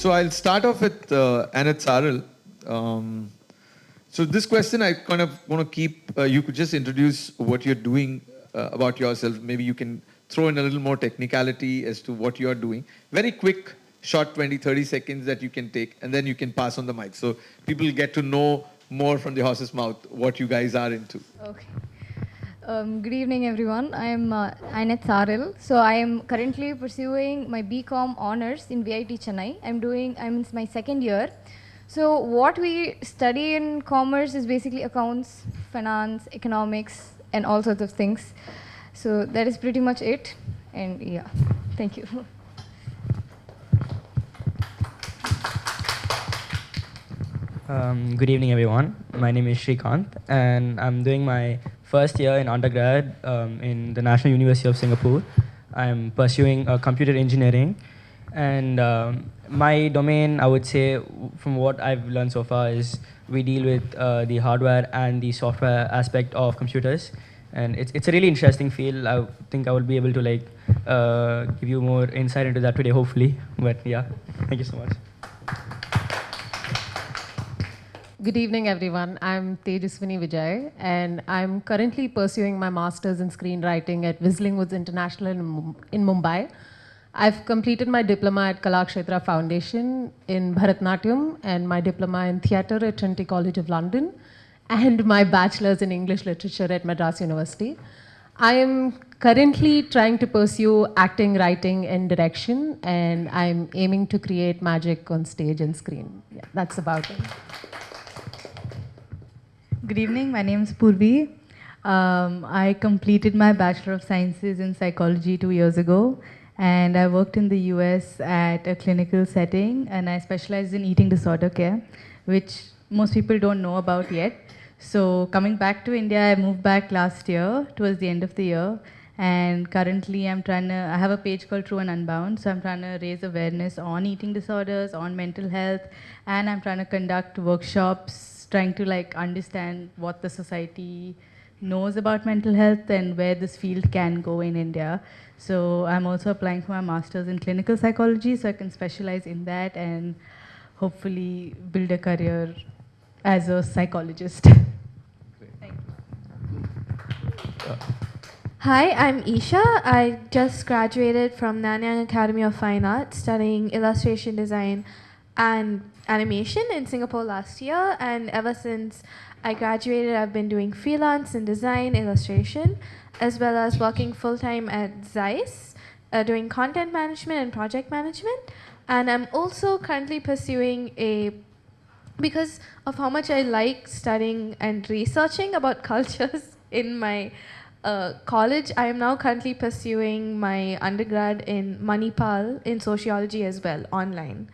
So I'll start off with Anat Saril. So this question I kind of want to keep, you could just introduce what you're doing about yourself. Maybe you can throw in a little more technicality as to what you're doing. Very quick, short 20, 30 seconds that you can take, and then you can pass on the mic. So people get to know more from the horse's mouth what you guys are into. Okay. Good evening, everyone. I am Anat Saril. So I am currently pursuing my BCom honors in VIT Chennai. I'm in my second year. So what we study in commerce is basically accounts, finance, economics, and all sorts of things. So that is pretty much it. And yeah, thank you. Good evening, everyone. My name is Shrikant, and I'm doing my first year in undergrad in the National University of Singapore. I'm pursuing computer engineering, and my domain, I would say, from what I've learned so far, is we deal with the hardware and the software aspect of computers, and it's a really interesting field. I think I will be able to give you more insight into that today, hopefully. But yeah, thank you so much. Good evening, everyone. I'm Tejaswini Vijay, and I'm currently pursuing my master's in screenwriting at Whistling Woods International in Mumbai. I've completed my diploma at Kalakshetra Foundation in Bharatnatyam and my diploma in theatre at Trinity College of London and my bachelor's in English literature at Madras University. I am currently trying to pursue acting, writing, and direction, and I'm aiming to create magic on stage and screen. Yeah, that's about it. Good evening, my name is Purvi. I completed my Bachelor of Sciences in Psychology 2 years ago, and I worked in the US at a clinical setting, and I specialized in eating disorder care, which most people don't know about yet. So coming back to India, I moved back last year, towards the end of the year, and currently I have a page called True and Unbound, so I'm trying to raise awareness on eating disorders, on mental health, and I'm trying to conduct workshops trying to understand what the society knows about mental health and where this field can go in India. So I'm also applying for my master's in clinical psychology so I can specialize in that and hopefully build a career as a psychologist. Thank you. Hi, I'm Isha. I just graduated from Nanyang Academy of Fine Arts studying illustration design and animation in Singapore last year, and ever since I graduated I've been doing freelance in design, illustration, as well as working full-time at Zeiss, doing content management and project management. And I'm also currently pursuing because of how much I like studying and researching about cultures in my college, I am now currently pursuing my undergrad in Manipal in sociology as well, online.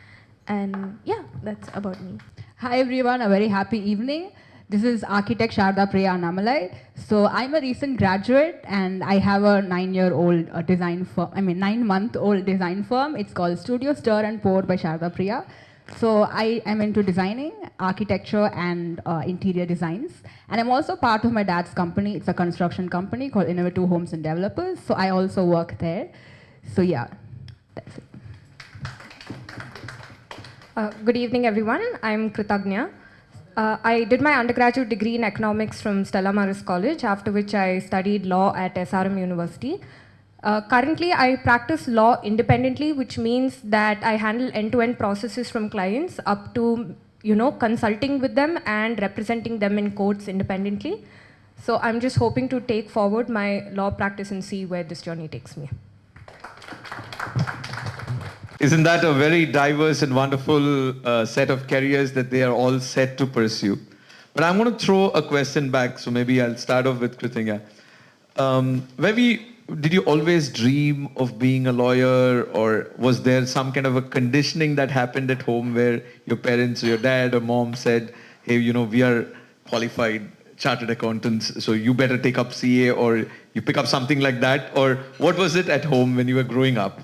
And yeah, that's about me. Hi everyone, a very happy evening. This is architect Sharda Priya Annamalai. So I'm a recent graduate and I have a 9-year-old design firm, 9-month-old design firm. It's called Studio Stir and Pour by Sharda Priya. So I am into designing, architecture and interior designs. And I'm also part of my dad's company. It's a construction company called Innovative Homes and Developers. So I also work there. So yeah, that's it. Good evening, everyone. I'm Kritagnya. I did my undergraduate degree in economics from Stella Maris College, after which I studied law at SRM University. Currently, I practice law independently, which means that I handle end-to-end processes from clients up to, consulting with them and representing them in courts independently. So I'm just hoping to take forward my law practice and see where this journey takes me. Isn't that a very diverse and wonderful set of careers that they are all set to pursue? But I'm going to throw a question back, so maybe I'll start off with Kritinga. Did you always dream of being a lawyer, or was there some kind of a conditioning that happened at home where your parents or your dad or mom said, hey, we are qualified chartered accountants, so you better take up CA, or you pick up something like that? Or what was it at home when you were growing up?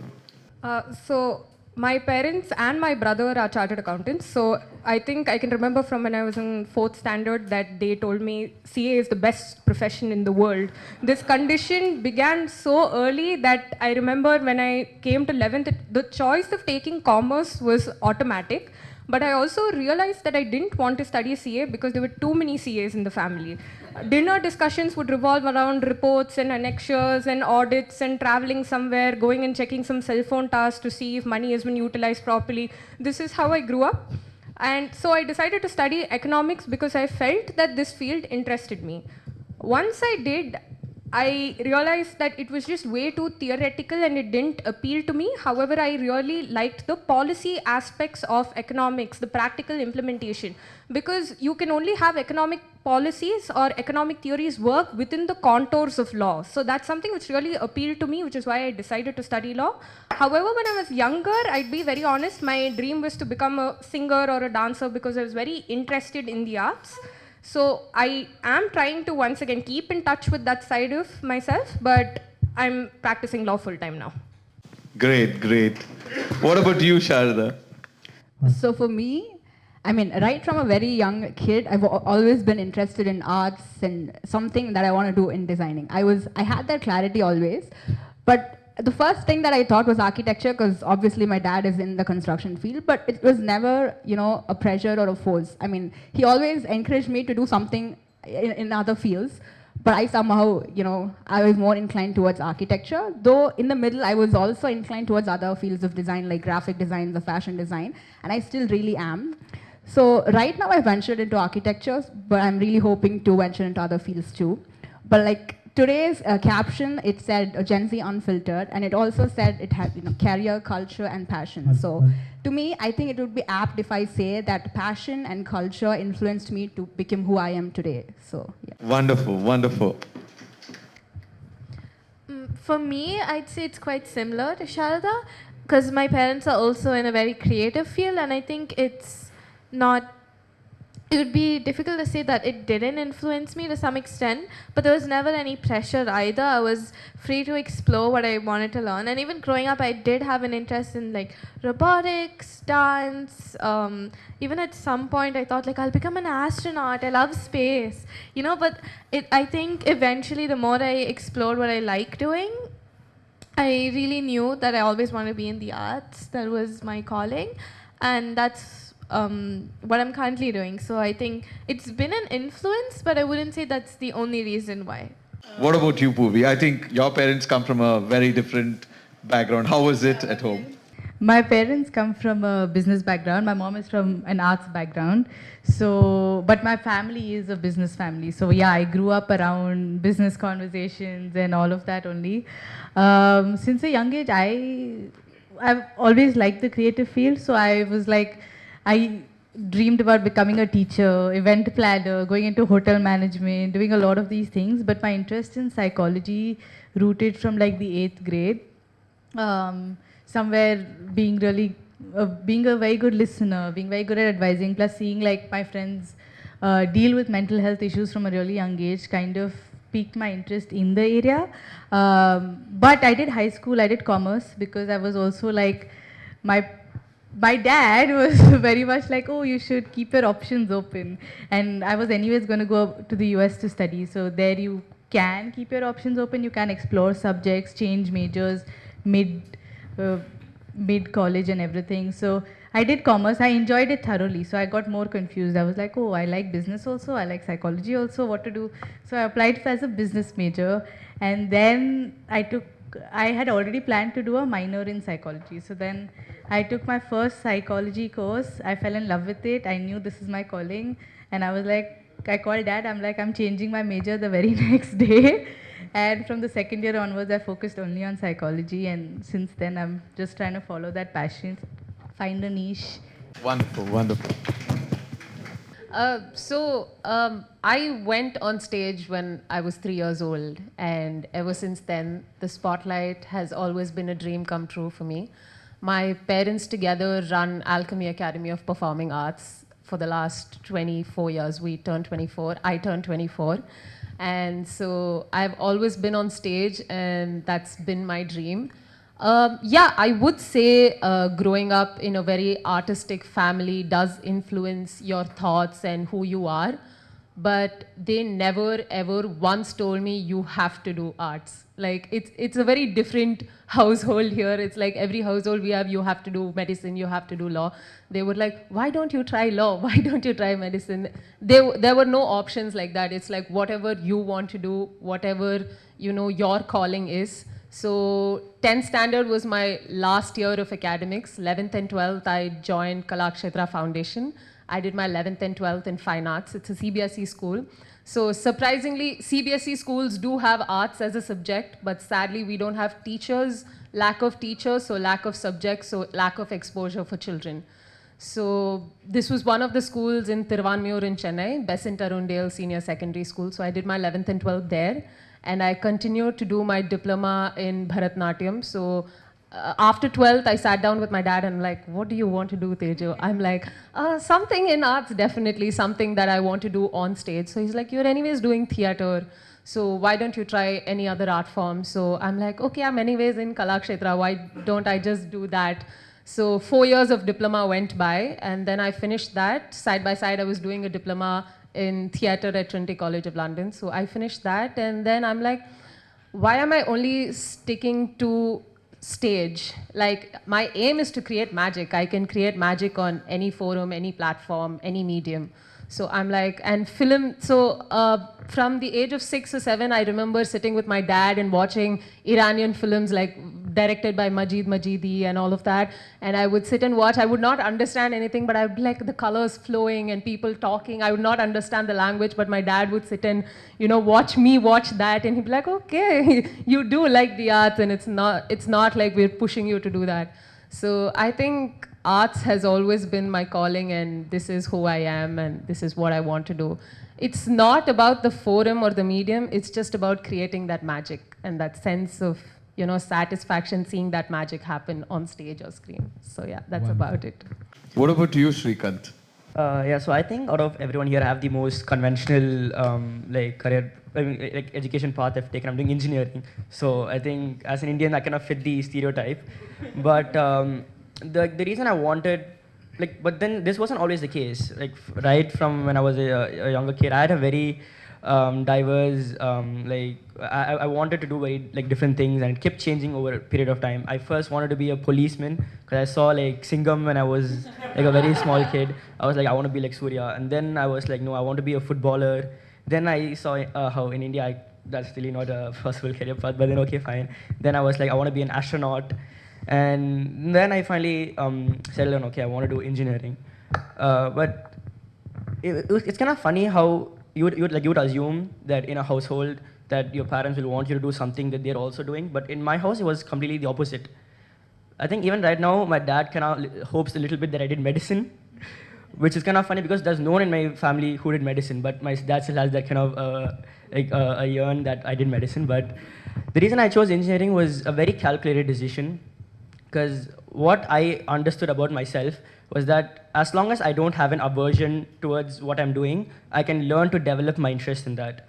So my parents and my brother are chartered accountants. So I think I can remember from when I was in 4th standard that they told me CA is the best profession in the world. This condition began so early that I remember when I came to 11th, the choice of taking commerce was automatic. But I also realized that I didn't want to study CA because there were too many CAs in the family. Dinner discussions would revolve around reports and annexures and audits and traveling somewhere, going and checking some cell phone tasks to see if money has been utilized properly. This is how I grew up. And so I decided to study economics because I felt that this field interested me. Once I did, I realized that it was just way too theoretical and it didn't appeal to me. However, I really liked the policy aspects of economics, the practical implementation, because you can only have economic policies or economic theories work within the contours of law. So that's something which really appealed to me, which is why I decided to study law. However, when I was younger, I'd be very honest, my dream was to become a singer or a dancer because I was very interested in the arts. So I am trying to once again keep in touch with that side of myself, but I'm practicing law full time now. Great, great. What about you, Sharda? So for me, I mean, right from a very young kid, I've always been interested in arts and something that I want to do in designing. I had that clarity always, but the first thing that I thought was architecture because obviously my dad is in the construction field, but it was never, a pressure or a force. I mean, he always encouraged me to do something in other fields, but I somehow, I was more inclined towards architecture, though in the middle I was also inclined towards other fields of design like graphic design, the fashion design, and I still really am. So right now I ventured into architecture, but I'm really hoping to venture into other fields too. But like today's caption, it said Gen Z Unfiltered, and it also said it had career, culture, and passion. So to me, I think it would be apt if I say that passion and culture influenced me to become who I am today. So yeah. Wonderful, wonderful. For me, I'd say it's quite similar to Sharada because my parents are also in a very creative field, and I think it's not. It would be difficult to say that it didn't influence me to some extent, but there was never any pressure either. I was free to explore what I wanted to learn, and even growing up, I did have an interest in like robotics, dance. Even at some point, I thought like I'll become an astronaut. I love space, But I think eventually, the more I explored what I like doing, I really knew that I always wanted to be in the arts. That was my calling, and that's what I'm currently doing. So I think it's been an influence, but I wouldn't say that's the only reason why. What about you, Poovi? I think your parents come from a very different background. How was it at home? My parents come from a business background. My mom is from an arts background. So, but my family is a business family. So yeah, I grew up around business conversations and all of that only. Since a young age, I've always liked the creative field. So I was like, I dreamed about becoming a teacher, event planner, going into hotel management, doing a lot of these things. But my interest in psychology rooted from like the 8th grade. Somewhere being a very good listener, being very good at advising, plus seeing like my friends deal with mental health issues from a really young age kind of piqued my interest in the area. But I did high school, I did commerce because I was also like, my dad was very much like, oh, you should keep your options open. And I was anyways going to go to the US to study. So there you can keep your options open. You can explore subjects, change majors mid-college and everything. So I did commerce. I enjoyed it thoroughly. So I got more confused. I was like, oh, I like business also. I like psychology also. What to do? So I applied as a business major. And then I had already planned to do a minor in psychology. So then I took my first psychology course. I fell in love with it. I knew this is my calling. And I was like, I called dad. I'm like, I'm changing my major the very next day. And from the second year onwards, I focused only on psychology. And since then, I'm just trying to follow that passion, find a niche. Wonderful, wonderful. I went on stage when I was 3 years old, and ever since then, the spotlight has always been a dream come true for me. My parents together run Alchemy Academy of Performing Arts for the last 24 years. We turned 24, I turned 24. And so I've always been on stage, and that's been my dream. Yeah, I would say growing up in a very artistic family does influence your thoughts and who you are. But they never ever once told me you have to do arts. Like it's a very different household here. It's like every household we have, you have to do medicine, you have to do law. They were like, why don't you try law? Why don't you try medicine? There were no options like that. It's like whatever you want to do, whatever your calling is. So 10th standard was my last year of academics. 11th and 12th, I joined Kalakshetra Foundation. I did my 11th and 12th in fine arts. It's a CBSE school. So surprisingly, CBSE schools do have arts as a subject, but sadly we don't have teachers, lack of teachers, so lack of subjects, so lack of exposure for children. So this was one of the schools in Tiruvanmiyur in Chennai, Besant Arundale Senior Secondary School. So I did my 11th and 12th there. And I continued to do my diploma in Bharatnatyam. So after 12th, I sat down with my dad and like, what do you want to do, Tejo? I'm like, something in arts, definitely, something that I want to do on stage. So he's like, you're anyways doing theater, so why don't you try any other art form? So I'm like, okay, I'm anyways in Kalakshetra, why don't I just do that? So 4 years of diploma went by, and then I finished that. Side by side, I was doing a diploma in theater at Trinity College of London. So I finished that, and then I'm like, why am I only sticking to stage? Like, my aim is to create magic. I can create magic on any forum, any platform, any medium. So I'm like, and film, so from the age of 6 or 7, I remember sitting with my dad and watching Iranian films like directed by Majid Majidi and all of that. And I would sit and watch. I would not understand anything, but I would like the colors flowing and people talking. I would not understand the language, but my dad would sit and, watch me watch that. And he'd be like, okay, you do like the arts, and it's not like we're pushing you to do that. So I think arts has always been my calling, and this is who I am, and this is what I want to do. It's not about the forum or the medium. It's just about creating that magic and that sense of satisfaction seeing that magic happen on stage or screen. So yeah, that's about it. What about you, Shrikant? Yeah, so I think out of everyone here, I have the most conventional career, like education path I've taken. I'm doing engineering. So I think as an Indian, I kind of fit the stereotype. But the reason I wanted, but then this wasn't always the case. Like right from when I was a younger kid, I had a very diverse, I wanted to do very different things, and it kept changing over a period of time. I first wanted to be a policeman because I saw Singham when I was a very small kid. I was like, I want to be like Surya, and then I was like, no, I want to be a footballer. Then I saw how in India that's really not a possible career path, but then okay, fine. Then I was like, I want to be an astronaut, and then I finally settled on, okay, I want to do engineering. But it's kind of funny how you would assume that in a household that your parents will want you to do something that they're also doing, but in my house it was completely the opposite. I think even right now my dad kind of hopes a little bit that I did medicine, which is kind of funny because there's no one in my family who did medicine, but my dad still has that kind of a yearn that I did medicine. But the reason I chose engineering was a very calculated decision, because what I understood about myself was that as long as I don't have an aversion towards what I'm doing, I can learn to develop my interest in that.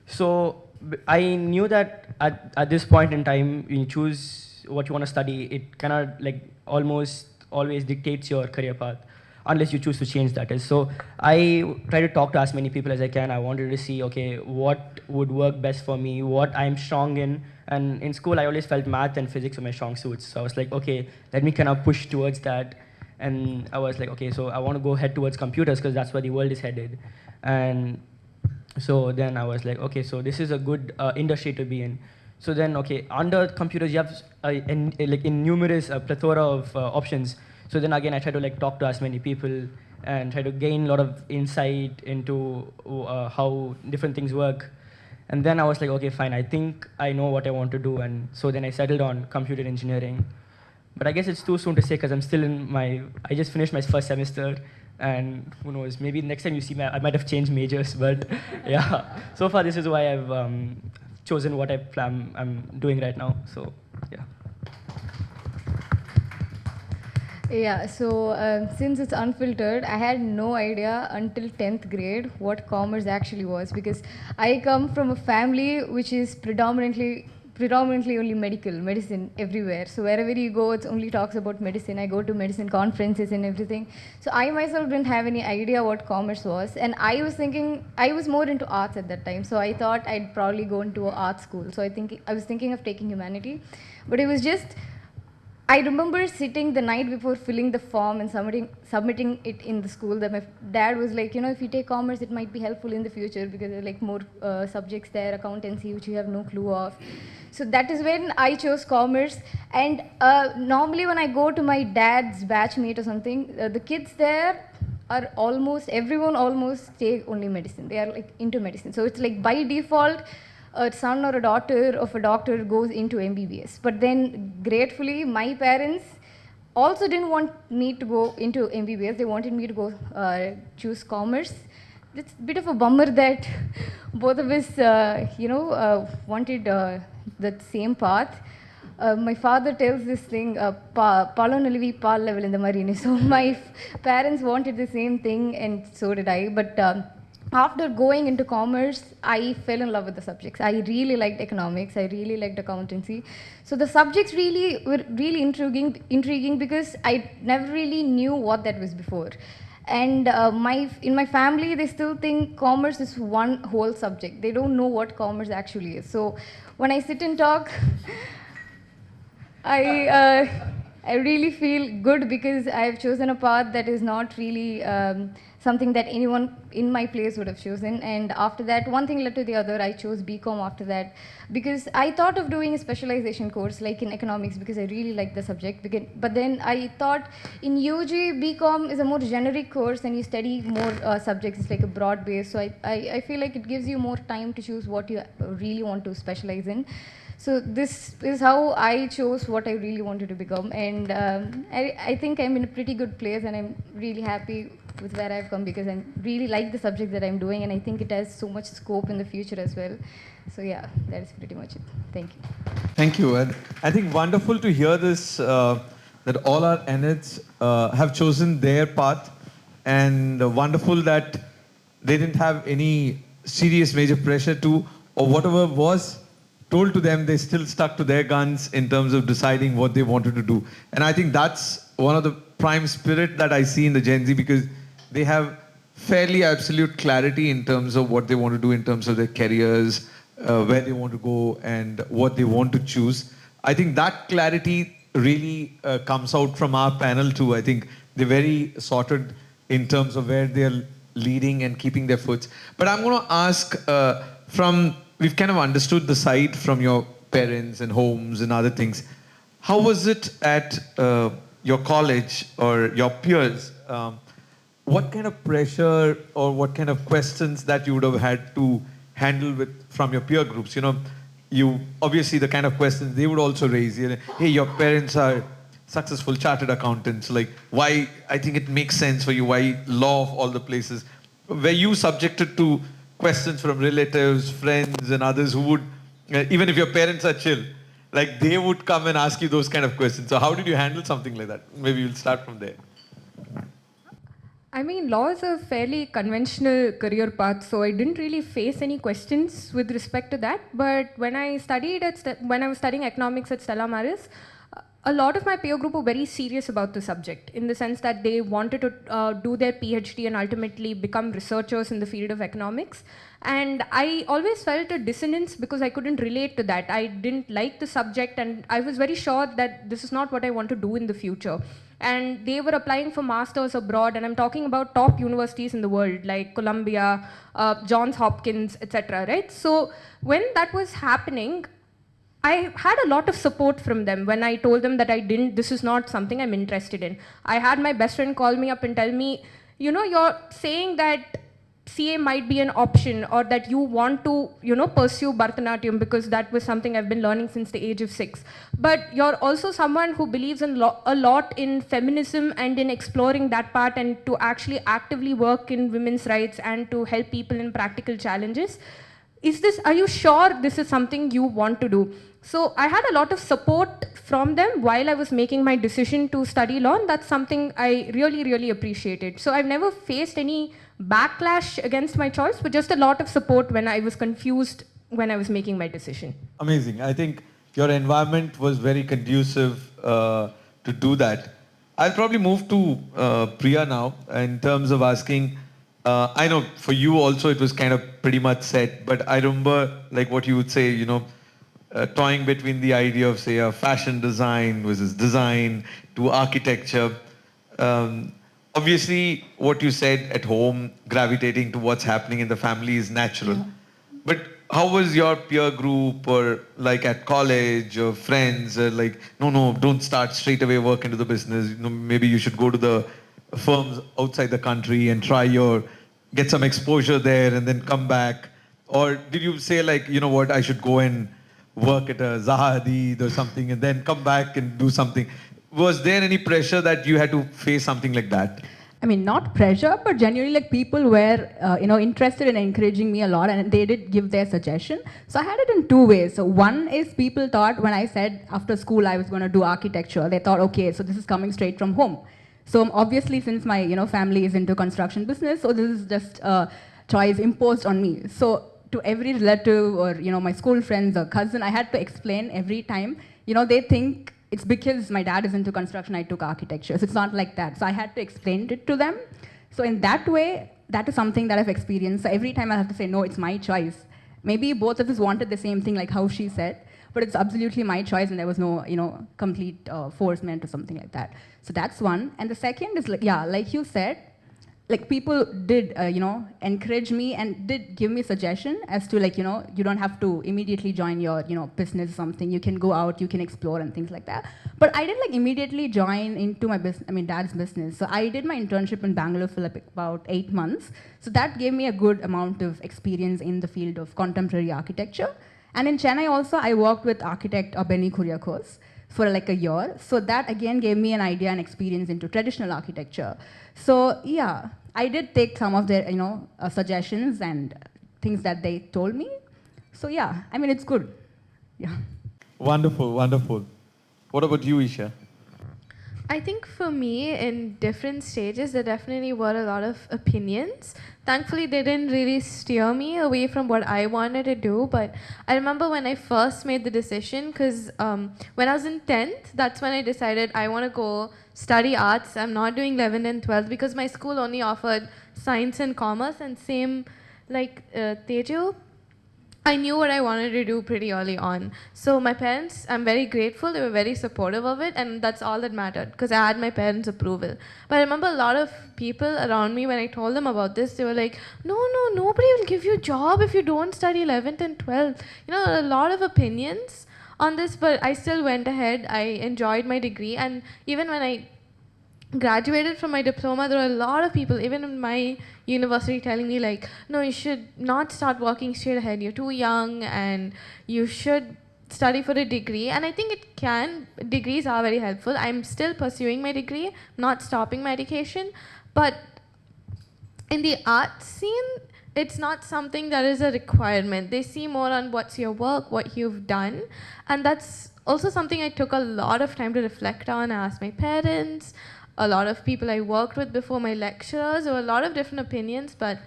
So I knew that at this point in time, when you choose what you want to study, it kind of almost always dictates your career path, unless you choose to change that is. So I try to talk to as many people as I can. I wanted to see, okay, what would work best for me, what I'm strong in. And in school, I always felt math and physics were my strong suits. So I was like, okay, let me kind of push towards that. And I was like, okay, so I want to go head towards computers because that's where the world is headed. And so then I was like, okay, so this is a good industry to be in. So then, okay, under computers, you have in numerous plethora of options. So then again, I try to talk to as many people and try to gain a lot of insight into how different things work. And then I was like, okay, fine, I think I know what I want to do. And so then I settled on computer engineering. But I guess it's too soon to say because I'm still I just finished my first semester. And who knows, maybe next time you see me, I might have changed majors. But yeah, so far this is why I've chosen what I'm doing right now. So yeah. Yeah, so since it's unfiltered, I had no idea until 10th grade what commerce actually was, because I come from a family which is predominantly predominantly only medicine everywhere. So wherever you go, it only talks about medicine. I go to medicine conferences and everything. So I myself didn't have any idea what commerce was. And I was thinking, I was more into arts at that time. So I thought I'd probably go into an art school. So I was thinking of taking humanity. But it was just, I remember sitting the night before filling the form and submitting it in the school, that my dad was like, if you take commerce, it might be helpful in the future because there are like more subjects there, accountancy, which you have no clue of. So that is when I chose commerce. And normally when I go to my dad's batchmate or something, the kids there are everyone almost take only medicine. They are like into medicine. So it's like by default, a son or a daughter of a doctor goes into MBBS. But then, gratefully, my parents also didn't want me to go into MBBS. They wanted me to go choose commerce. It's a bit of a bummer that both of us, wanted that same path. My father tells this thing, palonalivi pal level in the marine. So my parents wanted the same thing, and so did I. But after going into commerce, I fell in love with the subjects. I really liked economics. I really liked accountancy. So the subjects were really intriguing because I never really knew what that was before. And in my family, they still think commerce is one whole subject. They don't know what commerce actually is. So when I sit and talk, I really feel good because I've chosen a path that is not really something that anyone in my place would have chosen. And after that, one thing led to the other. I chose BCom after that because I thought of doing a specialization course like in economics because I really like the subject. But then I thought in UG, BCom is a more generic course and you study more subjects. It's like a broad base. So I feel like it gives you more time to choose what you really want to specialize in. So this is how I chose what I really wanted to become. And I think I'm in a pretty good place and I'm really happy with where I've come because I really like the subject that I'm doing and I think it has so much scope in the future as well. So yeah, that is pretty much it. Thank you. Thank you. And I think wonderful to hear this, that all our NEDs have chosen their path, and wonderful that they didn't have any serious major pressure to, or whatever was told to them, they still stuck to their guns in terms of deciding what they wanted to do. And I think that's one of the prime spirit that I see in the Gen Z, because they have fairly absolute clarity in terms of what they want to do in terms of their careers, where they want to go and what they want to choose. I think that clarity really comes out from our panel too. I think they're very sorted in terms of where they're leading and keeping their foots. But I'm going to ask we've kind of understood the side from your parents and homes and other things. How was it at your college or your peers? What kind of pressure or what kind of questions that you would have had to handle from your peer groups? You obviously the kind of questions they would also raise. Hey, your parents are successful chartered accountants. Like, why? I think it makes sense for you. Why law of all the places? Were you subjected to questions from relatives, friends, and others who would, even if your parents are chill, like they would come and ask you those kind of questions? So how did you handle something like that? Maybe we'll start from there. I mean, law is a fairly conventional career path, so I didn't really face any questions with respect to that. But when I was studying economics at Stella Maris, a lot of my peer group were very serious about the subject, in the sense that they wanted to do their PhD and ultimately become researchers in the field of economics. And I always felt a dissonance because I couldn't relate to that. I didn't like the subject and I was very sure that this is not what I want to do in the future. And they were applying for masters abroad, and I'm talking about top universities in the world like Columbia, Johns Hopkins, etc. Right? So when that was happening, I had a lot of support from them when I told them that this is not something I'm interested in. I had my best friend call me up and tell me, you're saying that CA might be an option, or that you want to, pursue Bharatanatyam because that was something I've been learning since the age of 6. But you're also someone who believes a lot in feminism and in exploring that part and to actually actively work in women's rights and to help people in practical challenges. Are you sure this is something you want to do? So I had a lot of support from them while I was making my decision to study law, and that's something I really, really appreciated. So I've never faced any backlash against my choice, but just a lot of support when I was confused when I was making my decision. Amazing. I think your environment was very conducive to do that. I'll probably move to Priya now in terms of asking. I know for you also it was kind of pretty much set, but I remember like what you would say, toying between the idea of say a fashion design versus design to architecture. Um, Obviously, what you said at home, gravitating to what's happening in the family is natural. Yeah. But how was your peer group or like at college or friends like, no, don't start straight away work into the business. Maybe you should go to the firms outside the country and get some exposure there and then come back. Or did you say like, you know what, I should go and work at a Zaha Hadid or something and then come back and do something? Was there any pressure that you had to face something like that? I mean, not pressure, but genuinely, like people were, interested in encouraging me a lot, and they did give their suggestion. So I had it in two ways. So one is people thought when I said after school I was going to do architecture, they thought, okay, so this is coming straight from home. So obviously, since my family is into construction business, so this is just a choice imposed on me. So to every relative or my school friends or cousin, I had to explain every time. They think it's because my dad is into construction, I took architecture. So it's not like that. So I had to explain it to them. So in that way, that is something that I've experienced. So every time I have to say, no, it's my choice. Maybe both of us wanted the same thing, like how she said, but it's absolutely my choice, and there was no, complete forcement or something like that. So that's one. And the second is like you said, like people did, encourage me and did give me suggestion as to you don't have to immediately join your, business or something. You can go out, you can explore and things like that. But I didn't immediately join into my dad's business. So I did my internship in Bangalore for about 8 months. So that gave me a good amount of experience in the field of contemporary architecture. And in Chennai also, I worked with architect Benny Kuriakose for like a year. So that again gave me an idea and experience into traditional architecture. So yeah, I did take some of their suggestions and things that they told me. So yeah, I mean, it's good. Yeah. Wonderful, wonderful. What about you, Isha? I think for me, in different stages, there definitely were a lot of opinions. Thankfully, they didn't really steer me away from what I wanted to do. But I remember when I first made the decision, because when I was in 10th, that's when I decided I want to go study arts. I'm not doing 11th and 12th because my school only offered science and commerce, and same like Teju. I knew what I wanted to do pretty early on. So my parents, I'm very grateful. They were very supportive of it, and that's all that mattered because I had my parents' approval. But I remember a lot of people around me, when I told them about this, they were like, no, nobody will give you a job if you don't study 11th and 12th. A lot of opinions on this, but I still went ahead. I enjoyed my degree, and even when I graduated from my diploma, there were a lot of people, even in my university, telling me like, no, you should not start working straight ahead. You're too young, and you should study for a degree. And I think degrees are very helpful. I'm still pursuing my degree, not stopping my education. But in the art scene, it's not something that is a requirement. They see more on what's your work, what you've done. And that's also something I took a lot of time to reflect on. I asked my parents, a lot of people I worked with before, my lecturers. There were a lot of different opinions, but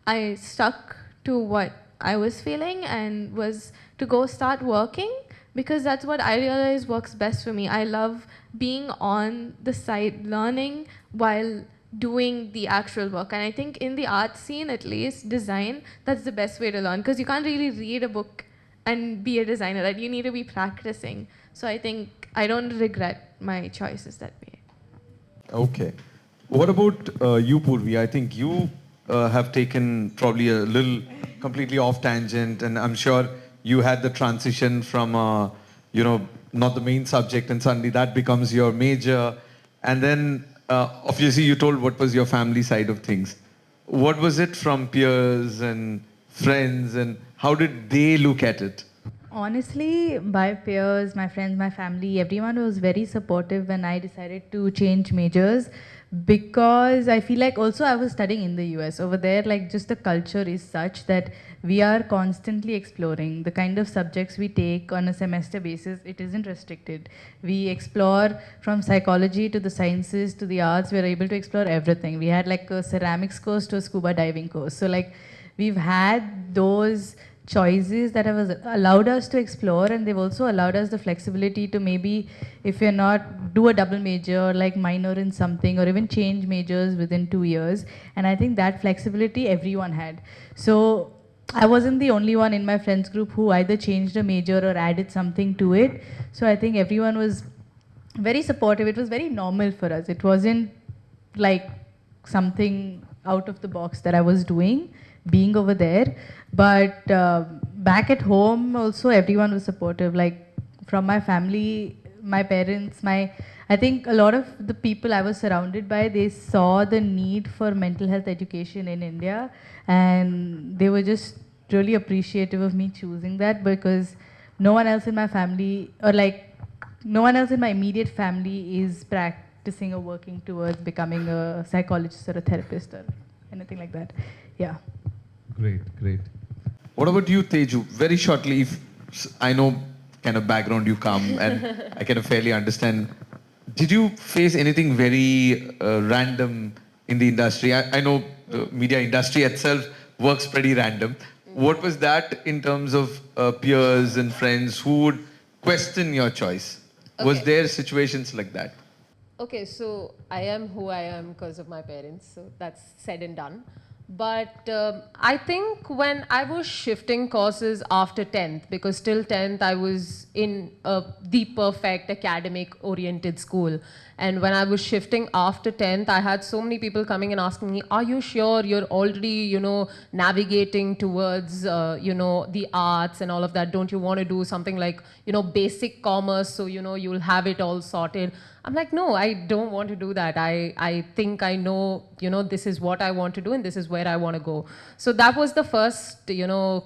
I stuck to what I was feeling and was to go start working, because that's what I realized works best for me. I love being on the side, learning while doing the actual work. And I think in the art scene, at least, design, that's the best way to learn, because you can't really read a book and be a designer, right? You need to be practicing. So I think I don't regret my choices that way. Okay. What about you, Purvi? I think you have taken probably a little completely off tangent, and I'm sure you had the transition from, not the main subject, and suddenly that becomes your major. And then, obviously, you told what was your family side of things. What was it from peers and friends, and how did they look at it? Honestly, my peers, my friends, my family, everyone was very supportive when I decided to change majors, because I feel like also I was studying in the US. Over there, like just the culture is such that we are constantly exploring. The kind of subjects we take on a semester basis, it isn't restricted. We explore from psychology to the sciences to the arts. We're able to explore everything. We had like a ceramics course to a scuba diving course. So like we've had those choices that have allowed us to explore, and they've also allowed us the flexibility to maybe, if you're not, do a double major or like minor in something, or even change majors within 2 years. And I think that flexibility everyone had. So I wasn't the only one in my friends group who either changed a major or added something to it. So I think everyone was very supportive. It was very normal for us. It wasn't like something out of the box that I was doing, being over there. But back at home also, everyone was supportive. Like from my family, my parents, I think a lot of the people I was surrounded by, they saw the need for mental health education in India, and they were just really appreciative of me choosing that, because no one else in my family, or like no one else in my immediate family is practicing or working towards becoming a psychologist or a therapist or anything like that. Yeah. Great, great. What about you, Teju? Very shortly, if I know kind of background you come and I kind of fairly understand. Did you face anything very random in the industry? I know the media industry itself works pretty random. What was that in terms of peers and friends who would question your choice? Was there situations like that? Okay, so I am who I am because of my parents, so that's said and done. But I think when I was shifting courses after 10th, because till 10th I was in the perfect academic oriented school. And when I was shifting after 10th, I had so many people coming and asking me, are you sure you're already, navigating towards, the arts and all of that? Don't you want to do something like, basic commerce, so, you'll have it all sorted? I'm like, no, I don't want to do that. I think I know, this is what I want to do and this is where I want to go. So that was the first,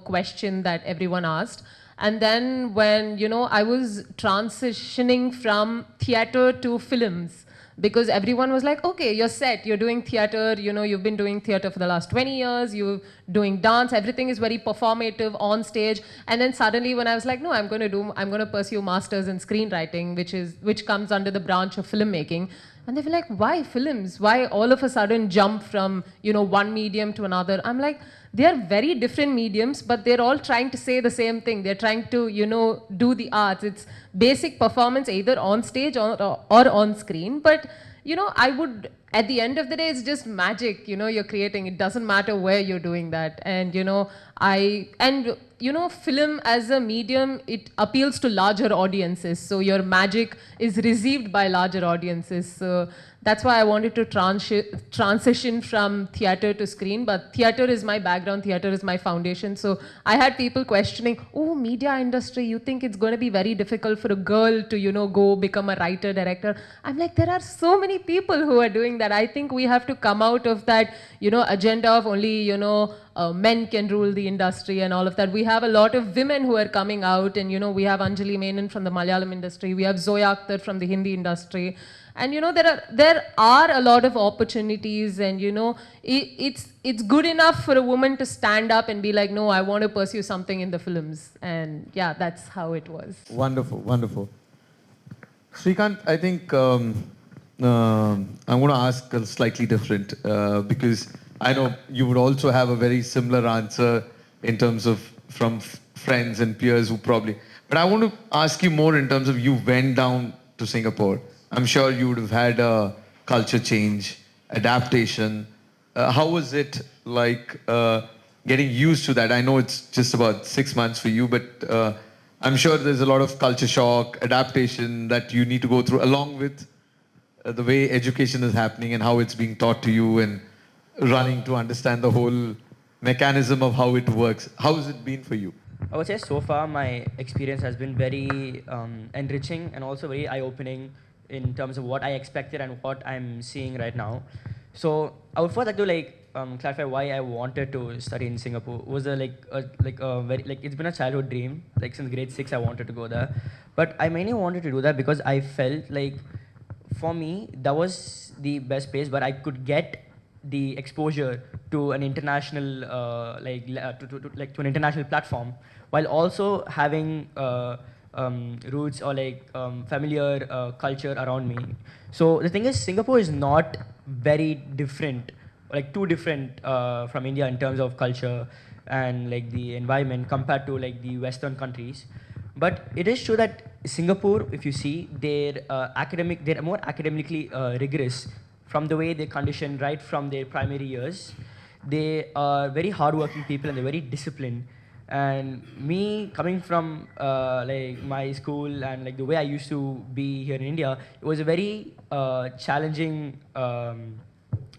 question that everyone asked. And then when, I was transitioning from theater to films, because everyone was like, okay, you're set, you're doing theater, you've been doing theater for the last 20 years, you're doing dance, everything is very performative on stage. And then suddenly when I was like, no, I'm going to pursue masters in screenwriting, which comes under the branch of filmmaking. And they were like, why films? Why all of a sudden jump from, one medium to another? I'm like, they are very different mediums, but they're all trying to say the same thing. They're trying to, do the arts. It's basic performance either on stage or on screen. But, I would, at the end of the day, it's just magic, you're creating. It doesn't matter where you're doing that. And, film as a medium, it appeals to larger audiences. So your magic is received by larger audiences. So that's why I wanted to transition from theater to screen. But theater is my background, theater is my foundation. So I had people questioning, oh, media industry, you think it's going to be very difficult for a girl to, go become a writer, director? I'm like, there are so many people who are doing that. I think we have to come out of that, agenda of only, men can rule the industry and all of that. We have a lot of women who are coming out, and we have Anjali Menon from the Malayalam industry, we have Zoya Akhtar from the Hindi industry, and there are a lot of opportunities, and it's good enough for a woman to stand up and be like, no, I want to pursue something in the films. And yeah, that's how it was. Wonderful, wonderful. Srikanth, I think I'm going to ask a slightly different, because I know you would also have a very similar answer in terms of from friends and peers who probably, but I want to ask you more in terms of you went down to Singapore. I'm sure you would have had a culture change, adaptation. How was it like getting used to that? I know it's just about 6 months for you, but I'm sure there's a lot of culture shock, adaptation that you need to go through, along with the way education is happening and how it's being taught to you, and running to understand the whole mechanism of how it works. How has it been for you? I would say so far my experience has been very enriching and also very eye-opening in terms of what I expected and what I'm seeing right now. So I would first like to clarify why I wanted to study in Singapore. It was very it's been a childhood dream. Like since grade 6 I wanted to go there, but I mainly wanted to do that because I felt like for me that was the best place where I could get the exposure to an international to an international platform, while also having roots or familiar culture around me. So the thing is, Singapore is not very different, too different from India in terms of culture and like the environment compared to like the Western countries. But it is true that Singapore, if you see, they're more academically rigorous from the way they condition right from their primary years. They are very hardworking people and they're very disciplined. And me coming from like my school and like the way I used to be here in India, it was a very challenging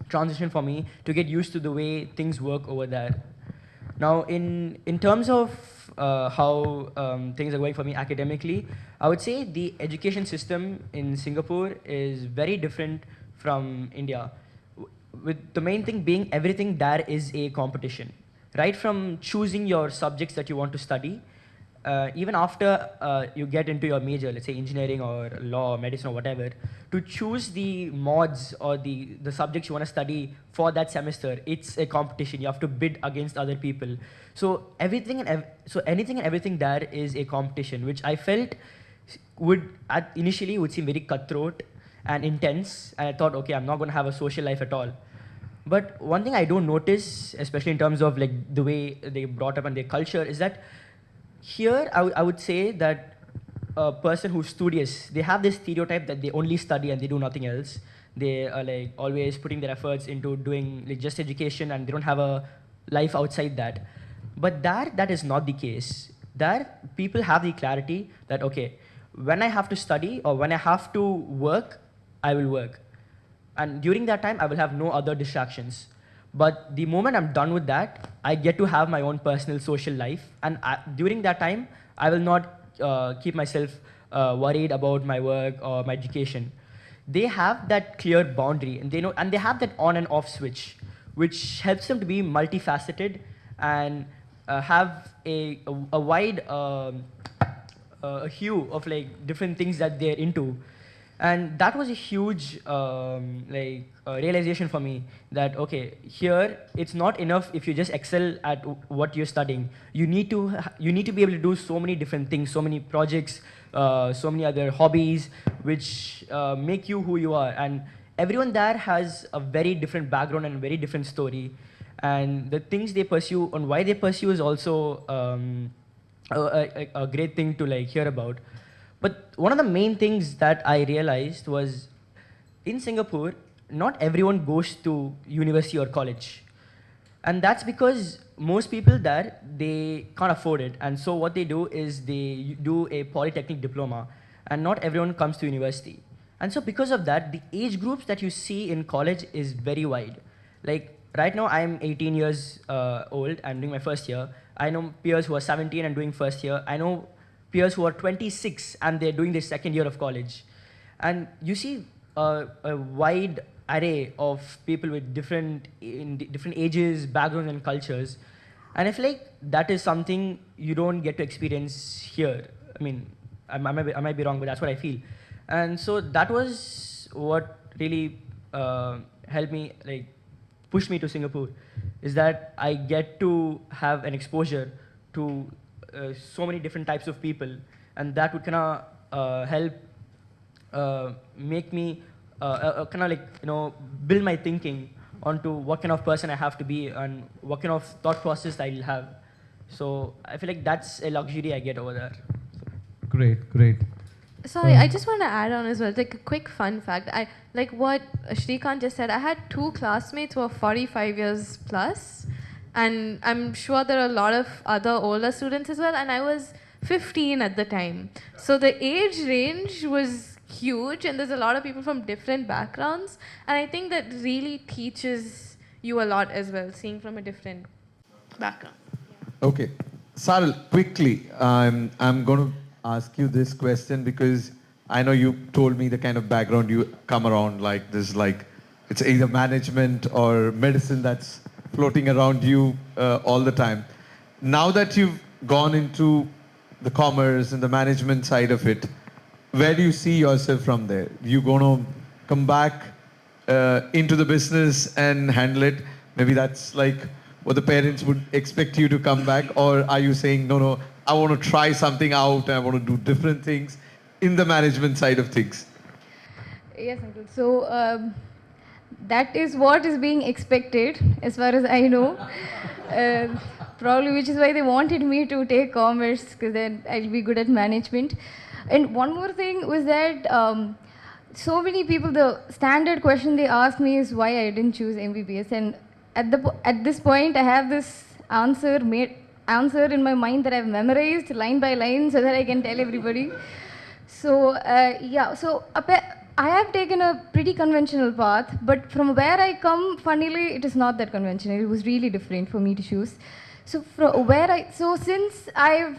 transition for me to get used to the way things work over there. Now, in terms of how things are going for me academically, I would say the education system in Singapore is very different from India. With the main thing being everything there is a competition. Right from choosing your subjects that you want to study, even after you get into your major, let's say engineering or law or medicine or whatever, to choose the mods or the subjects you want to study for that semester, it's a competition. You have to bid against other people. So anything and everything there is a competition, which I felt initially would seem very cutthroat and intense. And I thought, okay, I'm not going to have a social life at all. But one thing I don't notice, especially in terms of like the way they brought up and their culture, is that here I would say that a person who's studious, they have this stereotype that they only study and they do nothing else. They are like always putting their efforts into doing like just education and they don't have a life outside that. But that is not the case. There people have the clarity that okay, when I have to study or when I have to work, I will work. And during that time, I will have no other distractions. But the moment I'm done with that, I get to have my own personal social life. And during that time, I will not keep myself worried about my work or my education. They have that clear boundary, and they know, and they have that on and off switch, which helps them to be multifaceted and have a wide hue of like different things that they're into. And that was a huge realization for me that okay, here it's not enough if you just excel at what you're studying. You need to be able to do so many different things, so many projects, so many other hobbies, which make you who you are. And everyone there has a very different background and a very different story. And the things they pursue and why they pursue is also a great thing to like hear about. But one of the main things that I realized was in Singapore, not everyone goes to university or college. And that's because most people there, they can't afford it. And so what they do is they do a polytechnic diploma. And not everyone comes to university. And so because of that, the age groups that you see in college is very wide. Like right now, I'm 18 years old. I'm doing my first year. I know peers who are 17 and doing first year. I know peers who are 26 and they're doing their second year of college. And you see a wide array of people with different ages, backgrounds, and cultures. And I feel like that is something you don't get to experience here. I mean, I might be wrong, but that's what I feel. And so that was what really helped me, like, push me to Singapore, is that I get to have an exposure to so many different types of people, and that would kind of help make me kind of like, you know, build my thinking onto what kind of person I have to be and what kind of thought process I will have. So I feel like that's a luxury I get over there. Great, great. Sorry, I just want to add on as well, like a quick fun fact. I like what Shrikant just said. I had two classmates who were 45 years plus, and I'm sure there are a lot of other older students as well. And I was 15 at the time, so the age range was huge, and there's a lot of people from different backgrounds. And I think that really teaches you a lot as well, seeing from a different background. Okay, Saril, quickly, I'm going to ask you this question because I know you told me the kind of background you come around, like this, like it's either management or medicine that's floating around you all the time. Now that you've gone into the commerce and the management side of it, where do you see yourself from there? You going to come back into the business and handle it? Maybe that's like what the parents would expect you to come back, or are you saying, no, I want to try something out and I want to do different things in the management side of things? Yes, uncle. So that is what is being expected, as far as I know. Uh, Probably, which is why they wanted me to take commerce, because then I'll be good at management. And one more thing was that so many people, the standard question they ask me is why I didn't choose MBBS. And at this point, I have this answer in my mind that I've memorized line by line so that I can tell everybody. So I have taken a pretty conventional path, but from where I come, funnily, it is not that conventional. It was really different for me to choose. So since I've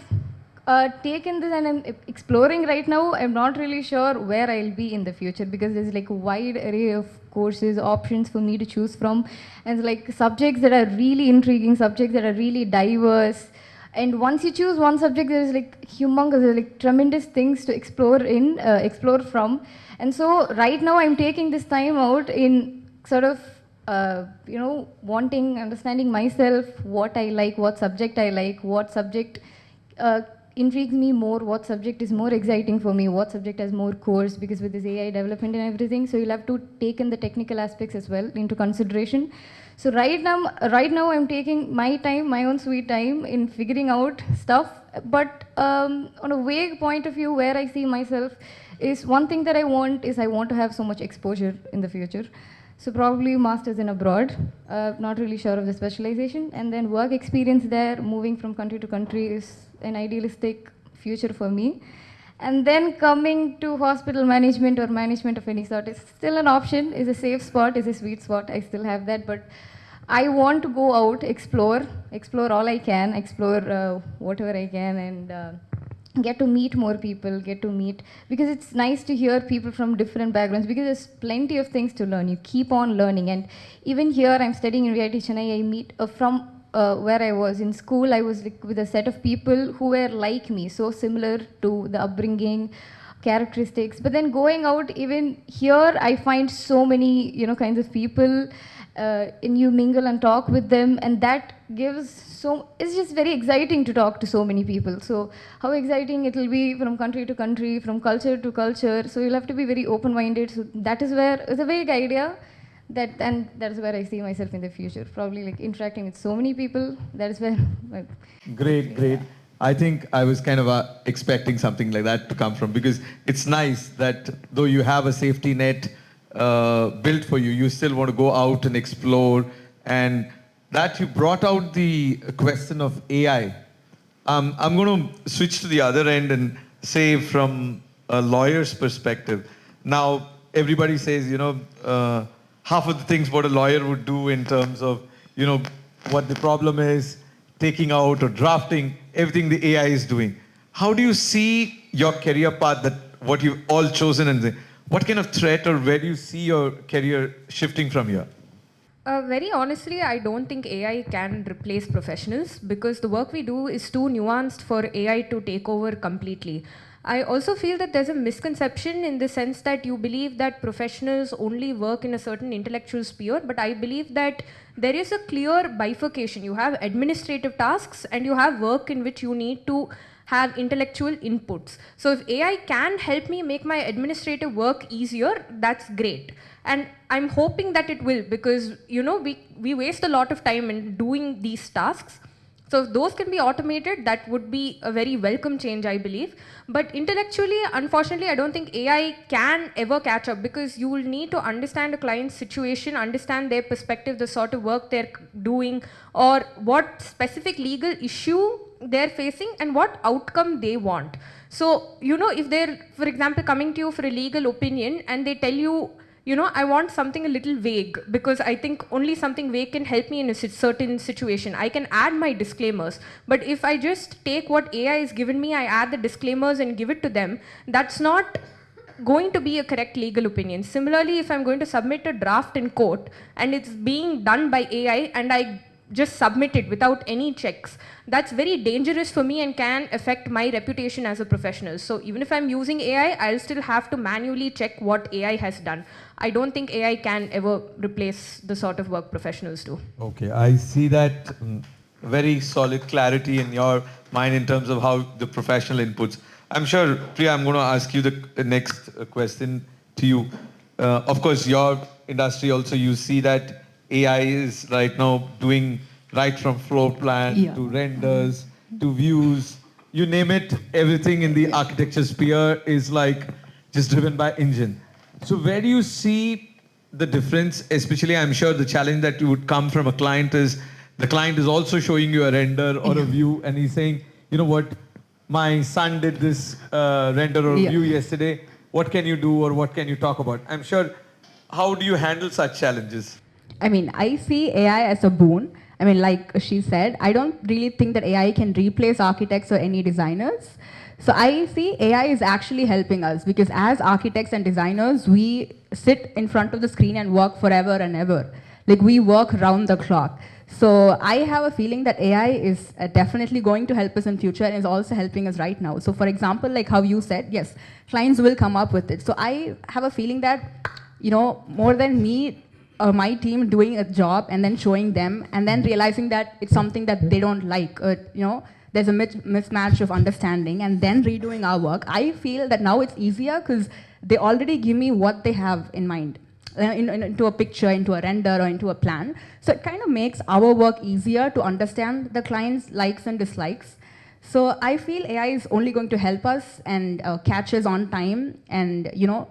taken this and I'm exploring right now, I'm not really sure where I'll be in the future, because there's like a wide array of courses, options for me to choose from, and like subjects that are really intriguing, subjects that are really diverse. And once you choose one subject, there's like humongous, there's like tremendous things to explore from. And so right now I'm taking this time out in sort of, understanding myself, what I like, what subject I like, what subject intrigues me more, what subject is more exciting for me, what subject has more course, because with this AI development and everything, so you'll have to take in the technical aspects as well into consideration. So right now I'm taking my time, my own sweet time in figuring out stuff. But on a vague point of view, where I see myself is one thing that I want to have so much exposure in the future. So probably masters in abroad, not really sure of the specialization, and then work experience there, moving from country to country is an idealistic future for me. And then coming to hospital management or management of any sort is still an option, is a safe spot, is a sweet spot. I still have that, but I want to go out, explore all I can, explore whatever I can, and get to meet more people, because it's nice to hear people from different backgrounds, because there's plenty of things to learn. You keep on learning. And even here, I'm studying in VIT Chennai, I meet from where I was in school, I was like with a set of people who were like me, so similar to the upbringing, characteristics. But then going out, even here, I find so many, kinds of people, and you mingle and talk with them, and that it's just very exciting to talk to so many people. So how exciting it will be from country to country, from culture to culture. So you'll have to be very open-minded. So that is where, it's a vague idea, and that is where I see myself in the future. Probably like interacting with so many people. That is where. Great. I think I was kind of expecting something like that to come from, because it's nice that though you have a safety net built for you, you still want to go out and explore, and that you brought out the question of AI. I'm going to switch to the other end and say, from a lawyer's perspective. Now, everybody says, half of the things what a lawyer would do in terms of, what the problem is, taking out or drafting, everything the AI is doing. How do you see your career path, that what you've all chosen, and what kind of threat, or where do you see your career shifting from here? Very honestly, I don't think AI can replace professionals, because the work we do is too nuanced for AI to take over completely. I also feel that there's a misconception in the sense that you believe that professionals only work in a certain intellectual sphere, but I believe that there is a clear bifurcation. You have administrative tasks and you have work in which you need to have intellectual inputs. So if AI can help me make my administrative work easier, that's great. And I'm hoping that it will, because we waste a lot of time in doing these tasks. So if those can be automated, that would be a very welcome change, I believe. But intellectually, unfortunately, I don't think AI can ever catch up, because you will need to understand a client's situation, understand their perspective, the sort of work they're doing, or what specific legal issue they're facing and what outcome they want. So, if they're, for example, coming to you for a legal opinion and they tell you, I want something a little vague, because I think only something vague can help me in a certain situation. I can add my disclaimers, but if I just take what AI has given me, I add the disclaimers and give it to them, that's not going to be a correct legal opinion. Similarly, if I'm going to submit a draft in court and it's being done by AI and I just submit it without any checks, that's very dangerous for me and can affect my reputation as a professional. So even if I'm using AI, I'll still have to manually check what AI has done. I don't think AI can ever replace the sort of work professionals do. Okay, I see that very solid clarity in your mind in terms of how the professional inputs. I'm sure, Priya, I'm going to ask you the next question to you. Of course, your industry also, you see that AI is right now doing right from floor plan to renders to views, you name it, everything in the architecture sphere is like just driven by engine. So where do you see the difference? Especially, I'm sure the challenge that would come from a client is the client is also showing you a render or a view, and he's saying, you know what, my son did this render or view yesterday. What can you do, or what can you talk about? I'm sure. How do you handle such challenges? I mean, I see AI as a boon. I mean, like she said, I don't really think that AI can replace architects or any designers. So I see AI is actually helping us because as architects and designers, we sit in front of the screen and work forever and ever. Like we work round the clock. So I have a feeling that AI is definitely going to help us in future and is also helping us right now. So for example, like how you said, yes, clients will come up with it. So I have a feeling that, you know, more than me or my team doing a job and then showing them and then realizing that it's something that they don't like, you know, there's a mismatch of understanding and then redoing our work. I feel that now it's easier because they already give me what they have in mind. Into a picture, into a render, or into a plan. So it kind of makes our work easier to understand the client's likes and dislikes. So I feel AI is only going to help us and catch us on time and, you know,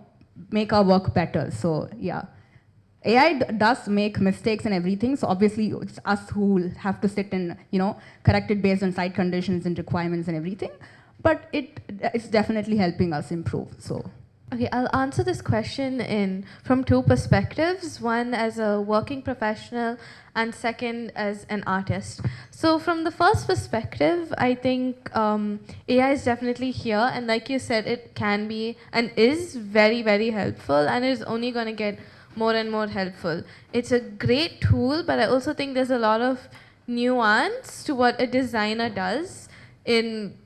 make our work better. So yeah, AI does make mistakes and everything. So obviously it's us who will have to sit and, you know, correct it based on site conditions and requirements and everything. But it's definitely helping us improve. So. Okay, I'll answer this question from two perspectives, one as a working professional and second as an artist. So from the first perspective, I think AI is definitely here, and like you said, it can be and is very, very helpful, and is only going to get more and more helpful. It's a great tool, but I also think there's a lot of nuance to what a designer does in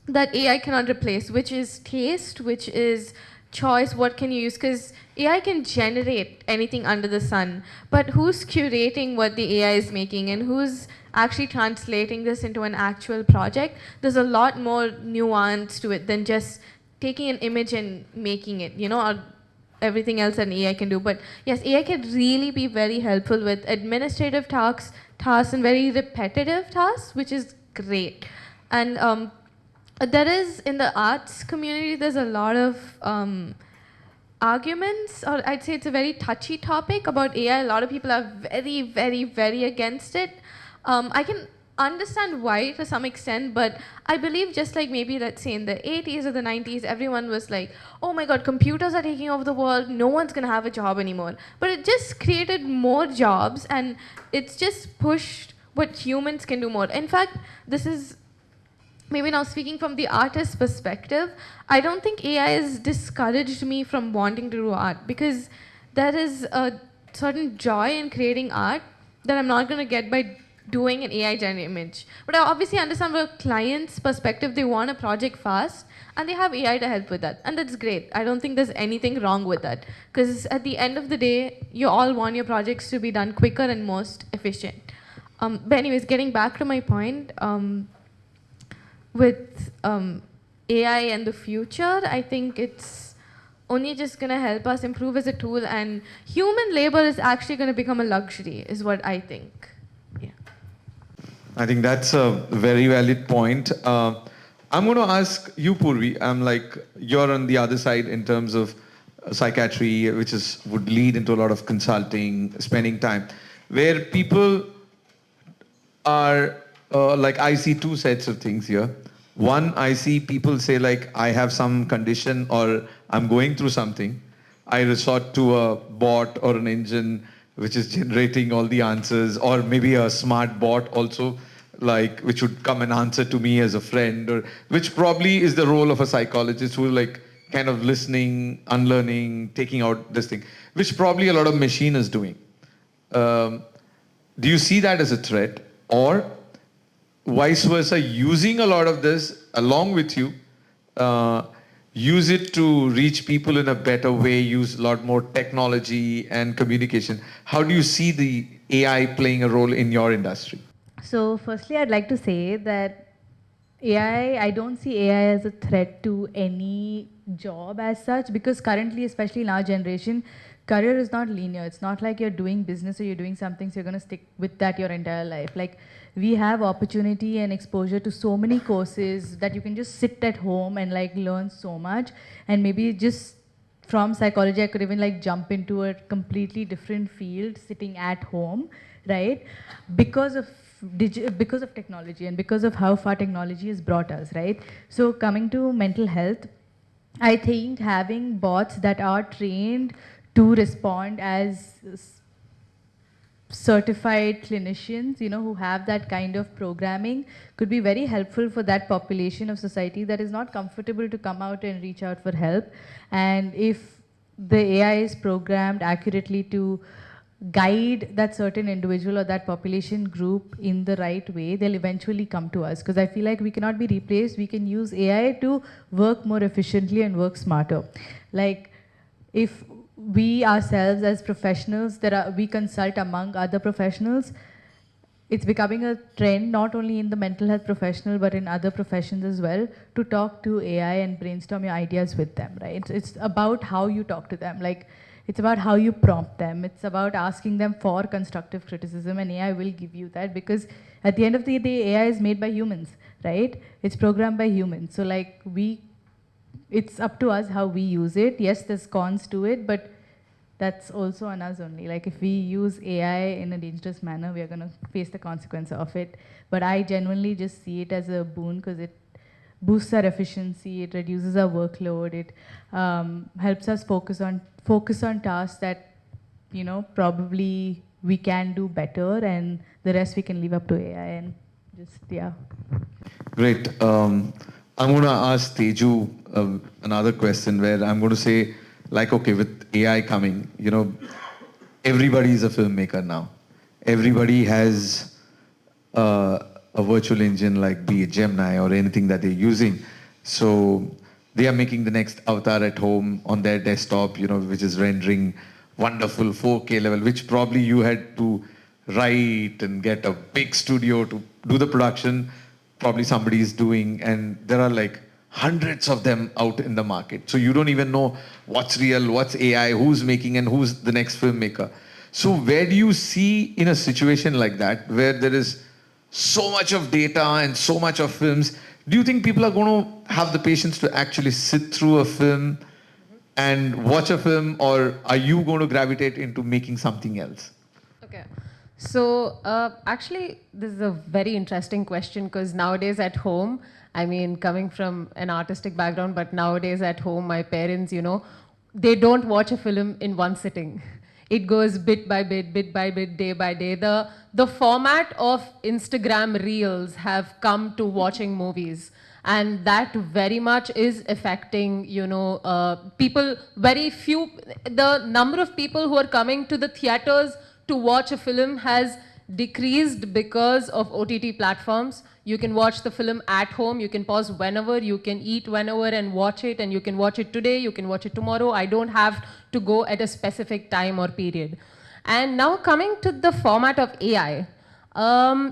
that AI cannot replace, which is taste, which is choice, what can you use? Because AI can generate anything under the sun, but who's curating what the AI is making and who's actually translating this into an actual project? There's a lot more nuance to it than just taking an image and making it, you know, or everything else an AI can do. But yes, AI can really be very helpful with administrative tasks and very repetitive tasks, which is great. And there is, in the arts community, there's a lot of arguments, or I'd say it's a very touchy topic about AI. A lot of people are very, very, very against it. I can understand why to some extent, but I believe just like maybe, let's say, in the 80s or the 90s, everyone was like, oh my God, computers are taking over the world, no one's going to have a job anymore. But it just created more jobs, and it's just pushed what humans can do more. In fact, this is maybe now speaking from the artist's perspective, I don't think AI has discouraged me from wanting to do art, because there is a certain joy in creating art that I'm not going to get by doing an AI generated image. But I obviously understand from a client's perspective, they want a project fast and they have AI to help with that. And that's great. I don't think there's anything wrong with that, because at the end of the day, you all want your projects to be done quicker and most efficient. But anyways, getting back to my point, with AI and the future, I think it's only just going to help us improve as a tool, and human labor is actually going to become a luxury, is what I think. Yeah. I think that's a very valid point. I'm going to ask you, Purvi. You're on the other side in terms of psychiatry, which would lead into a lot of consulting, spending time, where people are I see two sets of things here. One, I see people say I have some condition or I'm going through something. I resort to a bot or an engine which is generating all the answers, or maybe a smart bot also, which would come and answer to me as a friend, or which probably is the role of a psychologist who kind of listening, unlearning, taking out this thing, which probably a lot of machine is doing. Do you see that as a threat? Or vice versa, using a lot of this along with you, use it to reach people in a better way, use a lot more technology and communication. How do you see the AI playing a role in your industry? So firstly, I'd like to say that I don't see AI as a threat to any job as such, because currently, especially in our generation, career is not linear. It's not like you're doing business or you're doing something, so you're going to stick with that your entire life. Like, we have opportunity and exposure to so many courses that you can just sit at home and like learn so much. And maybe just from psychology, I could even like jump into a completely different field sitting at home, right? Because of because of technology and because of how far technology has brought us, right? So coming to mental health, I think having bots that are trained to respond as certified clinicians, you know, who have that kind of programming could be very helpful for that population of society that is not comfortable to come out and reach out for help. And if the AI is programmed accurately to guide that certain individual or that population group in the right way, they'll eventually come to us. Because I feel like we cannot be replaced. We can use AI to work more efficiently and work smarter. Like, if we ourselves as professionals, we consult among other professionals, it's becoming a trend not only in the mental health professional but in other professions as well, to talk to AI and brainstorm your ideas with them, right? It's about how you talk to them. Like, it's about how you prompt them. It's about asking them for constructive criticism, and AI will give you that, because at the end of the day, AI is made by humans, right? It's programmed by humans. So like, it's up to us how we use it. Yes, there's cons to it, but that's also on us only. Like, if we use AI in a dangerous manner, we are going to face the consequence of it. But I genuinely just see it as a boon, because it boosts our efficiency, it reduces our workload, it helps us focus on tasks that, you know, probably we can do better, and the rest we can leave up to AI. And just, yeah. Great. I'm going to ask Teju another question where I'm going to say, like, okay, with AI coming, you know, everybody is a filmmaker now. Everybody has a virtual engine like be it Gemini or anything that they're using. So they are making the next avatar at home on their desktop, you know, which is rendering wonderful 4K level, which probably you had to write and get a big studio to do the production. Probably somebody is doing, and there are like hundreds of them out in the market. So you don't even know what's real, what's AI, who's making, and who's the next filmmaker. So where do you see in a situation like that, where there is so much of data and so much of films, do you think people are going to have the patience to actually sit through a film and watch a film, or are you going to gravitate into making something else? Okay. So actually, this is a very interesting question, because nowadays at home, I mean, coming from an artistic background, but nowadays at home, my parents, you know, they don't watch a film in one sitting. It goes bit by bit, day by day. The format of Instagram reels have come to watching movies. And that very much is affecting, you know, people, very few, the number of people who are coming to the theaters to watch a film has decreased because of OTT platforms. You can watch the film at home, you can pause whenever, you can eat whenever and watch it, and you can watch it today, you can watch it tomorrow. I don't have to go at a specific time or period. And now coming to the format of AI.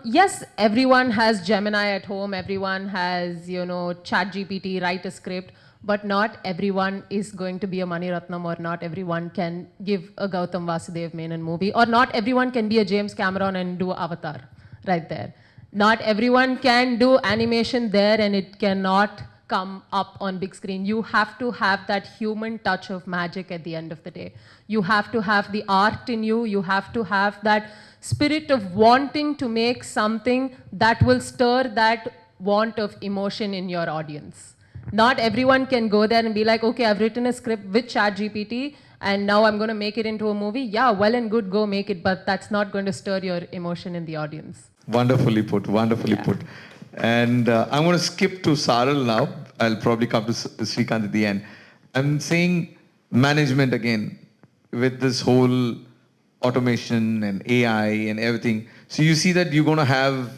Yes, everyone has Gemini at home, everyone has, you know, ChatGPT, write a script, but not everyone is going to be a Mani Ratnam, or not everyone can give a Gautam Vasudev Menon movie, or not everyone can be a James Cameron and do Avatar right there. Not everyone can do animation there and it cannot come up on big screen. You have to have that human touch of magic at the end of the day. You have to have the art in you. You have to have that spirit of wanting to make something that will stir that want of emotion in your audience. Not everyone can go there and be like, okay, I've written a script with ChatGPT and now I'm going to make it into a movie. Yeah, well and good, go make it, but that's not going to stir your emotion in the audience. Wonderfully put, wonderfully put. And I'm going to skip to Saril now. I'll probably come to Srikanth at the end. I'm saying management again with this whole automation and AI and everything. So you see that you're going to have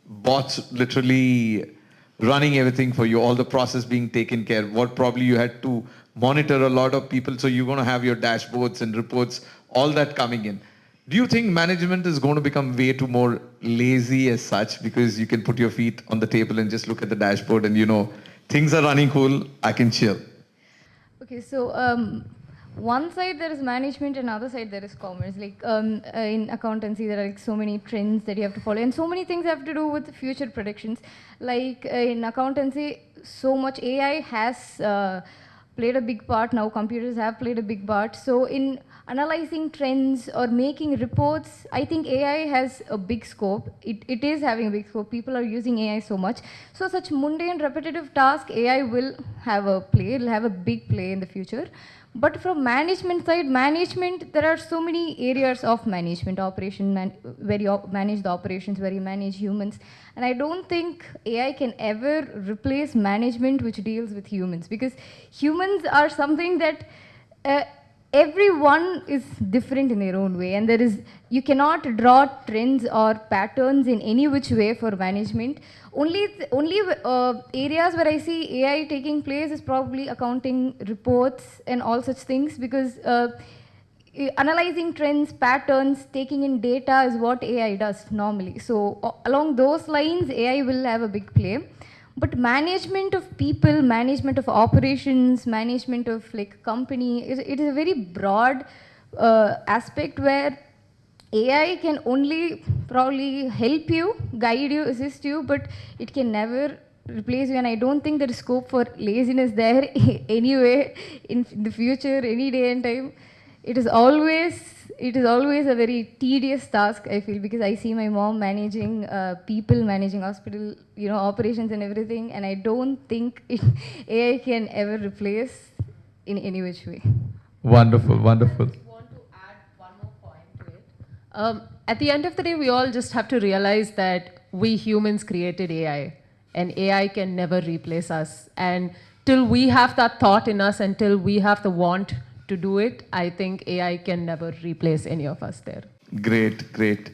bots literally running everything for you, all the process being taken care of. What probably you had to monitor a lot of people. So you're going to have your dashboards and reports, all that coming in. Do you think management is going to become way too more lazy as such, because you can put your feet on the table and just look at the dashboard and you know, things are running cool, I can chill? Okay, so one side there is management and other side there is commerce. Like in accountancy, there are like so many trends that you have to follow, and so many things have to do with future predictions. Like in accountancy, so much AI has played a big part now. Computers have played a big part. So in analyzing trends or making reports, I think AI has a big scope. It is having a big scope. People are using AI so much. So such mundane, repetitive task, AI will have a play. It'll have a big play in the future. But from management side, management, there are so many areas of management, where you manage the operations, where you manage humans. And I don't think AI can ever replace management which deals with humans, because humans are something that everyone is different in their own way, and you cannot draw trends or patterns in any which way for management. Only areas where I see AI taking place is probably accounting reports and all such things, because analyzing trends, patterns, taking in data is what AI does normally. So along those lines, AI will have a big play. But management of people, management of operations, management of like company, it is a very broad aspect where AI can only probably help you, guide you, assist you, but it can never replace you. And I don't think there is scope for laziness there anyway in the future, any day and time. It is always a very tedious task, I feel, because I see my mom managing people, managing hospital, operations and everything, and I don't think AI can ever replace in any which way. Wonderful, wonderful. Want to add one more point to it. At the end of the day, we all just have to realize that we humans created AI, and AI can never replace us. And till we have that thought in us, until we have the want to do it, I think AI can never replace any of us there. Great, great.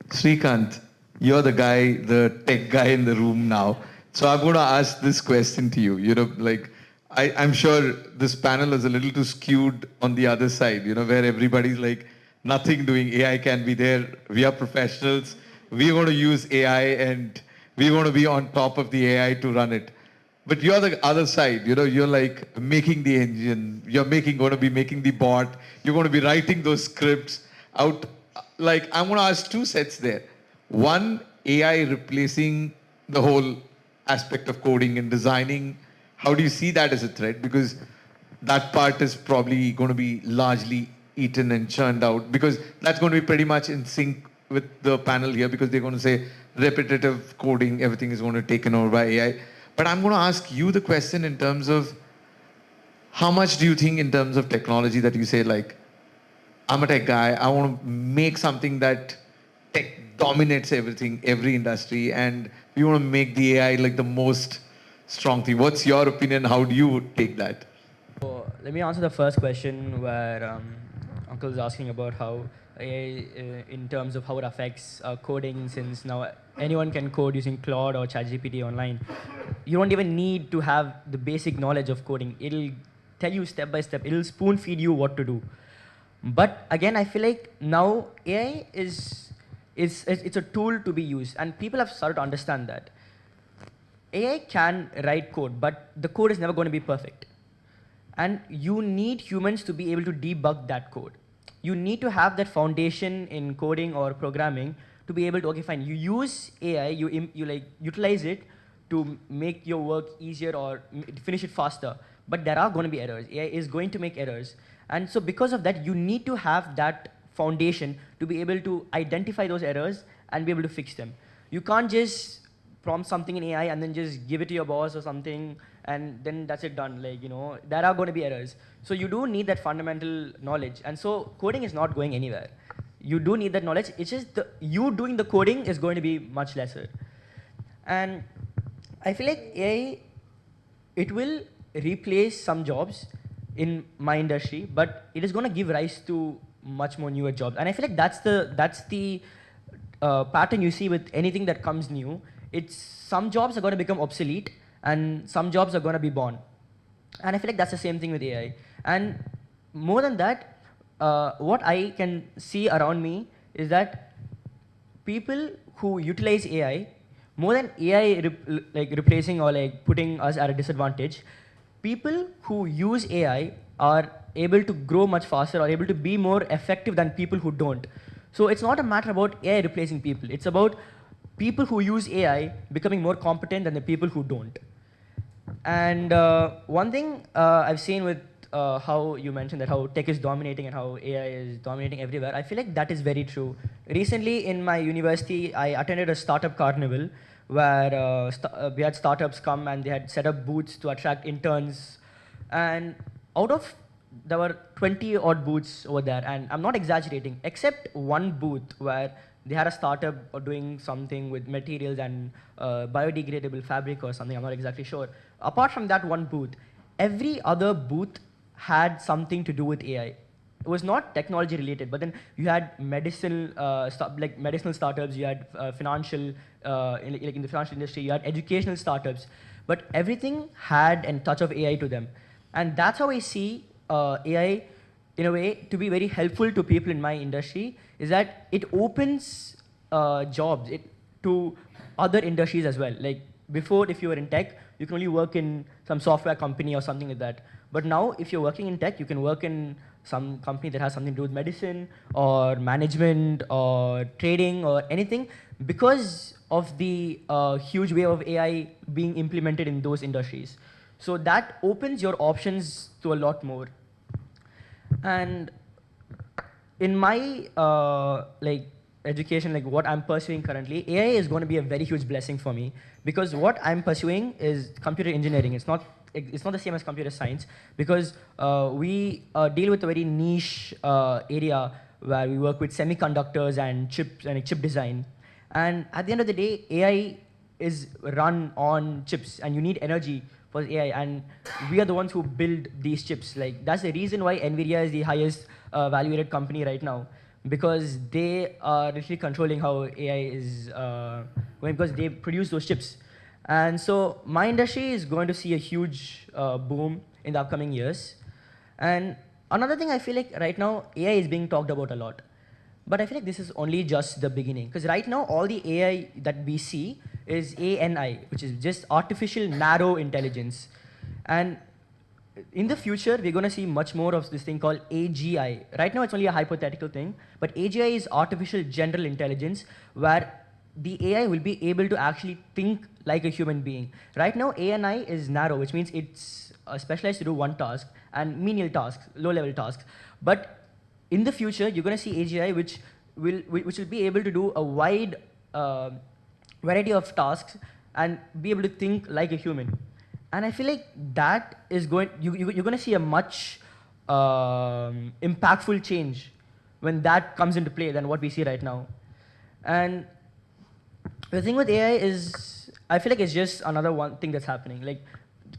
Srikanth, you're the tech guy in the room now. So I'm going to ask this question to you. I'm sure this panel is a little too skewed on the other side, where everybody's like, nothing doing, AI can be there. We are professionals. We're going to use AI and we're going to be on top of the AI to run it. But you're the other side, you're like making the engine, going to be making the bot, you're going to be writing those scripts out. Like, I'm going to ask two sets there. One, AI replacing the whole aspect of coding and designing. How do you see that as a threat? Because that part is probably going to be largely eaten and churned out, because that's going to be pretty much in sync with the panel here, because they're going to say repetitive coding, everything is going to be taken over by AI. But I'm going to ask you the question in terms of how much do you think in terms of technology that you say, like, I'm a tech guy, I want to make something that tech dominates everything, every industry, and we want to make the AI like the most strong thing. What's your opinion? How do you take that? So let me answer the first question where Uncle is asking about how AI, in terms of how it affects coding, since now anyone can code using Claude or ChatGPT online. You don't even need to have the basic knowledge of coding. It'll tell you step by step. It'll spoon feed you what to do. But again, I feel like now AI it's a tool to be used, and people have started to understand that. AI can write code, but the code is never going to be perfect. And you need humans to be able to debug that code. You need to have that foundation in coding or programming to be able to, okay, fine, you use AI, you like utilize it to make your work easier or finish it faster. But there are going to be errors. AI is going to make errors. And so because of that, you need to have that foundation to be able to identify those errors and be able to fix them. You can't just prompt something in AI and then just give it to your boss or something and then that's it done. Like, there are going to be errors. So you do need that fundamental knowledge. And so coding is not going anywhere. You do need that knowledge. It's just you doing the coding is going to be much lesser. And I feel like AI, it will replace some jobs in my industry, but it is going to give rise to much more newer jobs. And I feel like that's the pattern you see with anything that comes new. It's some jobs are going to become obsolete and some jobs are going to be born. And I feel like that's the same thing with AI. And more than that, what I can see around me is that people who utilize AI, more than AI replacing or like putting us at a disadvantage, people who use AI are able to grow much faster or able to be more effective than people who don't. So it's not a matter about AI replacing people. It's about people who use AI becoming more competent than the people who don't. And one thing I've seen with how you mentioned that how tech is dominating and how AI is dominating everywhere, I feel like that is very true. Recently in my university, I attended a startup carnival where we had startups come and they had set up booths to attract interns. And out of, there were 20 odd booths over there, and I'm not exaggerating, except one booth where they had a startup doing something with materials and biodegradable fabric or something, I'm not exactly sure. Apart from that one booth, every other booth had something to do with AI. It was not technology related, but then you had medicinal startups, you had financial, in the financial industry, you had educational startups, but everything had a touch of AI to them. And that's how I see AI in a way to be very helpful to people in my industry, is that it opens jobs to other industries as well. Like before, if you were in tech, you can only work in some software company or something like that. But now, if you're working in tech, you can work in some company that has something to do with medicine or management or trading or anything, because of the huge wave of AI being implemented in those industries. So that opens your options to a lot more. And in my education, like what I'm pursuing currently, AI is going to be a very huge blessing for me, because what I'm pursuing is computer engineering. It's not the same as computer science, because we deal with a very niche area where we work with semiconductors and chips and chip design. And at the end of the day, AI is run on chips, and you need energy for AI, and we are the ones who build these chips. Like that's the reason why NVIDIA is the highest valuated company right now, because they are literally controlling how AI is going, because they produce those chips. And so my industry is going to see a huge boom in the upcoming years. And another thing, I feel like right now AI is being talked about a lot, but I feel like this is only just the beginning, because right now all the AI that we see is ANI, which is just artificial narrow intelligence. And in the future, we're going to see much more of this thing called AGI. Right now, it's only a hypothetical thing, but AGI is artificial general intelligence, where the AI will be able to actually think like a human being. Right now, ANI is narrow, which means it's specialized to do one task and menial tasks, low-level tasks. But in the future, you're going to see AGI, which will be able to do a wide variety of tasks and be able to think like a human. And I feel like that is going, you're going to see a much impactful change when that comes into play than what we see right now. And the thing with AI is, I feel like it's just another one thing that's happening. Like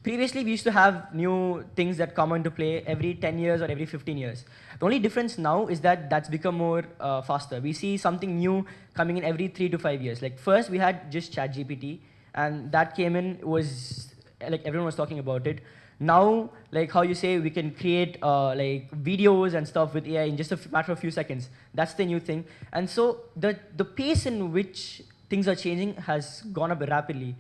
previously, we used to have new things that come into play every 10 years or every 15 years. The only difference now is that that's become more faster. We see something new coming in every 3 to 5 years. Like first, we had just ChatGPT, and that came in, was like everyone was talking about it. Now, like how you say, we can create like videos and stuff with AI in just a matter of a few seconds. That's the new thing. And so the pace in which things are changing has gone up rapidly.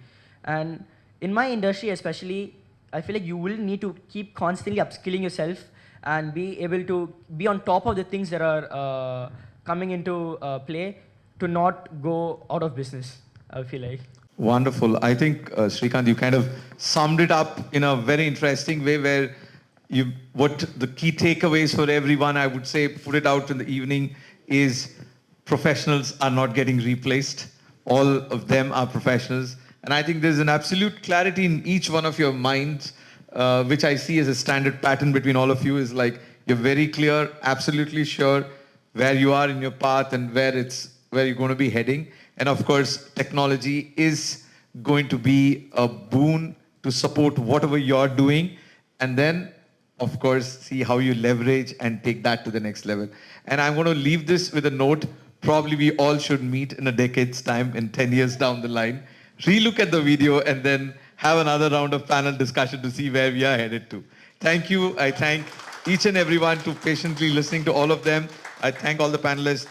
And in my industry especially, I feel like you will need to keep constantly upskilling yourself and be able to be on top of the things that are coming into play to not go out of business, I feel like. Wonderful. I think, Srikanth, you kind of summed it up in a very interesting way, where what the key takeaways for everyone, I would say, put it out in the evening, is professionals are not getting replaced. All of them are professionals. And I think there's an absolute clarity in each one of your minds, which I see as a standard pattern between all of you, is like you're very clear, absolutely sure where you are in your path and where you're going to be heading. And of course, technology is going to be a boon to support whatever you're doing. And then, of course, see how you leverage and take that to the next level. And I'm going to leave this with a note. Probably we all should meet in a decade's time, in 10 years down the line, relook at the video, and then have another round of panel discussion to see where we are headed to. Thank you. I thank each and everyone for patiently listening to all of them. I thank all the panelists.